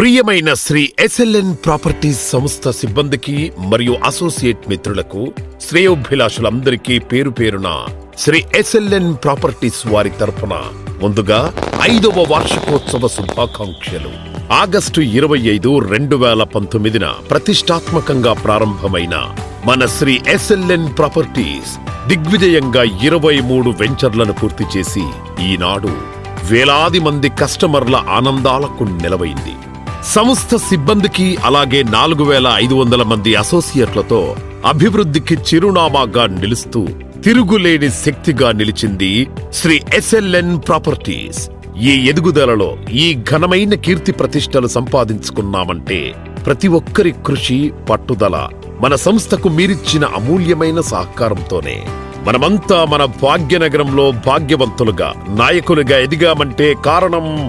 ప్రియమైన Shri SLN properties సంస్థ సిబ్బందికి మరియు అసోసియేట్ మిత్రులకు శ్రేయోభిలాషులందరికీ పేరు పేరున శ్రీ ఎస్ఎల్ఎన్ ప్రాపర్టీస్ వారి తరపున ముందుగా 5వ వార్షికోత్సవ శుభాకాంక్షలు. ఆగస్టు 25, 2019న ప్రతిష్టాత్మకంగా ప్రారంభమైన మన శ్రీ ఎస్ఎల్ఎన్ ప్రాపర్టీస్ దిగ్విజయంగా 23 వెంచర్లను పూర్తి చేసి ఈనాడు వేలాది మంది కస్టమర్ల ఆనందాలకు నిలవైంది. సంస్థ సిబ్బందికి అలాగే 4500 మంది అసోసియేట్లతో అభివృద్ధికి చిరునామాగా నిలుస్తూ తిరుగులేని శక్తిగా నిలిచింది శ్రీ ఎస్ఎల్ఎన్ ప్రాపర్టీస్. ఈ ఎదుగుదలలో ఈ ఘనమైన కీర్తి ప్రతిష్టలు సంపాదించుకున్నామంటే ప్రతి ఒక్కరి కృషి, పట్టుదల, మన సంస్థకు మీరిచ్చిన అమూల్యమైన సహకారంతోనే. మనమంతా మన భాగ్యనగరంలో భాగ్యవంతులుగా, నాయకులుగా ఎదిగామంటే కారణం